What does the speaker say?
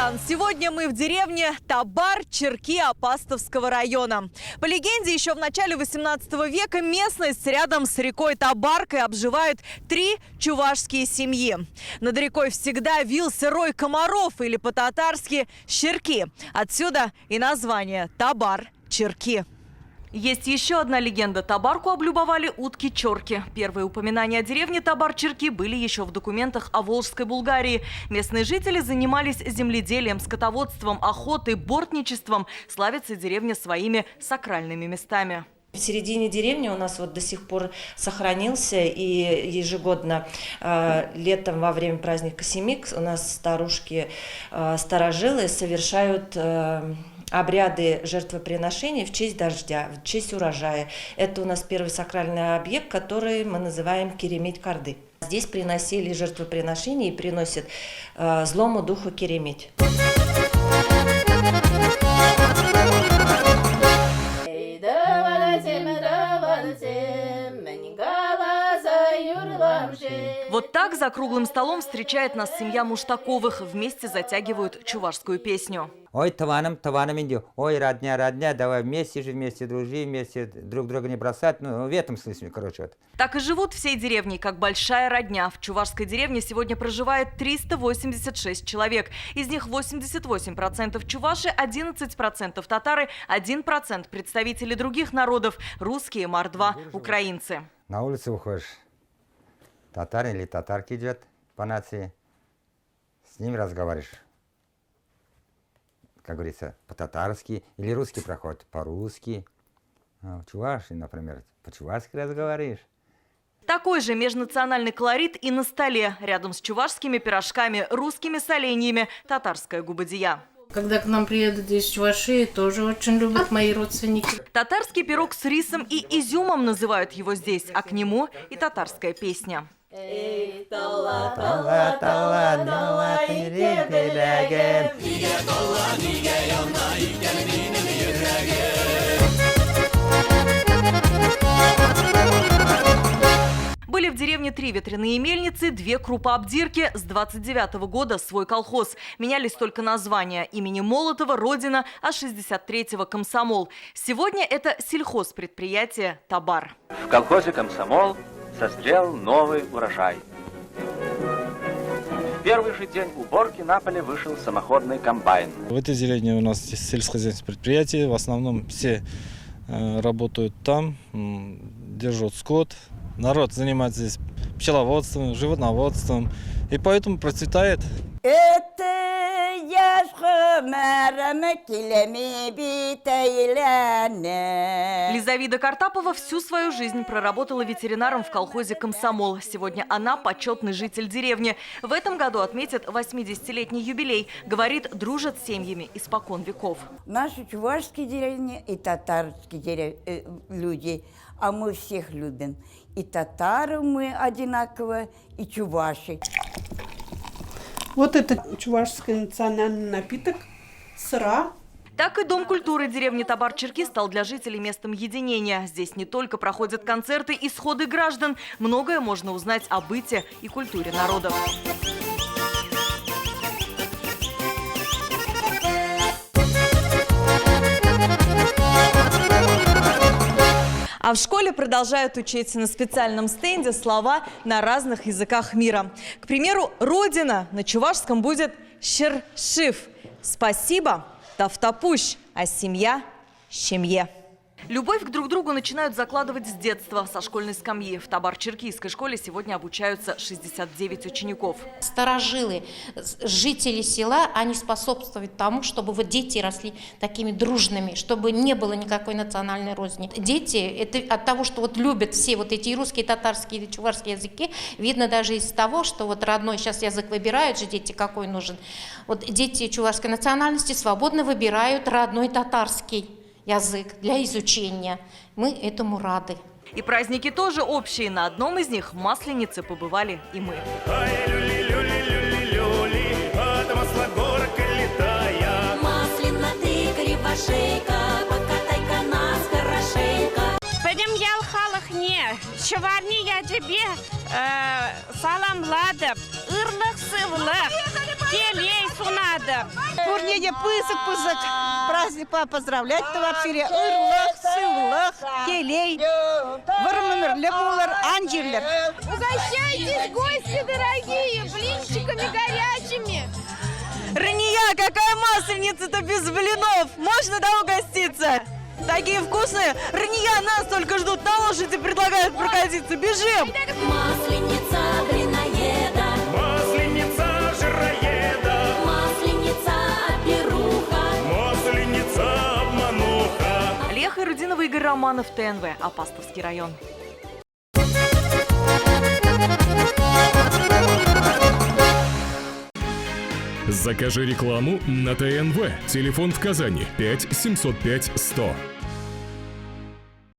Казахстан. Сегодня мы в деревне Табар-Черки Апастовского района. По легенде, еще в начале 18 века местность рядом с рекой Табаркой обживают 3 чувашские семьи. Над рекой всегда вился рой комаров, или по-татарски «щерки». Отсюда и название Табар-Черки. Есть еще одна легенда. Табарку облюбовали утки-чорки. Первые упоминания о деревне Табар-Черки были еще в документах о Волжской Булгарии. Местные жители занимались земледелием, скотоводством, охотой, бортничеством. Славится деревня своими сакральными местами. В середине деревни у нас вот до сих пор сохранился, и ежегодно летом во время праздника Семик у нас старушки-старожилы совершают обряды жертвоприношений в честь дождя, в честь урожая. Это у нас первый сакральный объект, который мы называем Керемет-Карды. Здесь приносили жертвоприношения и приносят злому духу Керемет. Вот так за круглым столом встречает нас семья Муштаковых. Вместе затягивают чувашскую песню. Ой, таваном иди. Ой, родня, давай вместе жить, вместе дружить, вместе друг друга не бросать. Ну, в этом смысле, короче. Вот. Так и живут всей деревней, как большая родня. В чувашской деревне сегодня проживает 386 человек. Из них 88% чуваши, 11% татары, 1% представители других народов. Русские, мордва, украинцы. На улицу выходишь, татар или татарки идет по нации, с ними разговариваешь. Как говорится, по-татарски, или русский проходит по-русски. А в Чувашии, например, по-чувашски разговариваешь. Такой же межнациональный колорит и на столе. Рядом с чувашскими пирожками, русскими соленьями, татарская губадия. Когда к нам приедут из Чувашии, тоже очень любят мои родственники. Татарский пирог с рисом и изюмом называют его здесь, а к нему и татарская песня. Были в деревне 3 ветряные мельницы, 2 крупообдирки. С 29-го года свой колхоз. Менялись только названия: имени Молотова, Родина, а 63-го Комсомол. Сегодня это сельхозпредприятие Табар. В колхозе Комсомол созрел новый урожай. В первый же день уборки на поле вышел самоходный комбайн. В этой деревне у нас сельскохозяйственное предприятие. В основном все работают там, держат скот. Народ занимается здесь пчеловодством, животноводством, и поэтому процветает. Лизавида Картапова всю свою жизнь проработала ветеринаром в колхозе «Комсомол». Сегодня она почетный житель деревни. В этом году отметит 80-летний юбилей. Говорит, дружат с семьями испокон веков. Наши чувашские деревни и татарские люди, а мы всех любим. И татары мы одинаково, и чуваши. Вот это чувашский национальный напиток – сыра. Так и Дом культуры деревни Табар-Черки стал для жителей местом единения. Здесь не только проходят концерты и сходы граждан. Многое можно узнать о быте и культуре народов. А в школе продолжают учить на специальном стенде слова на разных языках мира. К примеру, «Родина» на чувашском будет «щершив», «спасибо» – «тафтапущ», а «семья» – «щемье». Любовь к друг другу начинают закладывать с детства, со школьной скамьи. В Табар-Черкийской школе сегодня обучаются 69 учеников. Старожилы, жители села, они способствуют тому, чтобы вот дети росли такими дружными, чтобы не было никакой национальной розни. Дети, это от того, что вот любят все вот эти и русские, и татарские, и чувашские языки, видно даже из того, что вот родной сейчас язык выбирают же дети, какой нужен. Вот дети чувашской национальности свободно выбирают родной татарский язык для изучения. Мы этому рады. И праздники тоже общие. На одном из них, Масленице, побывали и мы. Маслина, ты кривошейка, покатай-ка нас хорошенько. Пойдем я халахне, шеварни я тебе саламладып, ырлых сывлых. Келейсу надо. Бурнеге пысык-пысык. Праздник поздравлять то вообще. Ырлах, сывлах, келей. Вырмымер, лемулар, анжерлер. Угощайтесь, гости дорогие, блинчиками горячими. Рания, какая масленица-то без блинов? Можно, да, угоститься? Такие вкусные. Рания, нас только ждут на лошади, предлагают прокатиться. Бежим! Масленица блиноеда, Масленица жироеда, масленица пируха. Масленица обмануха. Олег Ирудинов, Игорь Романов, ТНВ, Апастовский район. Закажи рекламу на ТНВ. Телефон в Казани 5 705 100.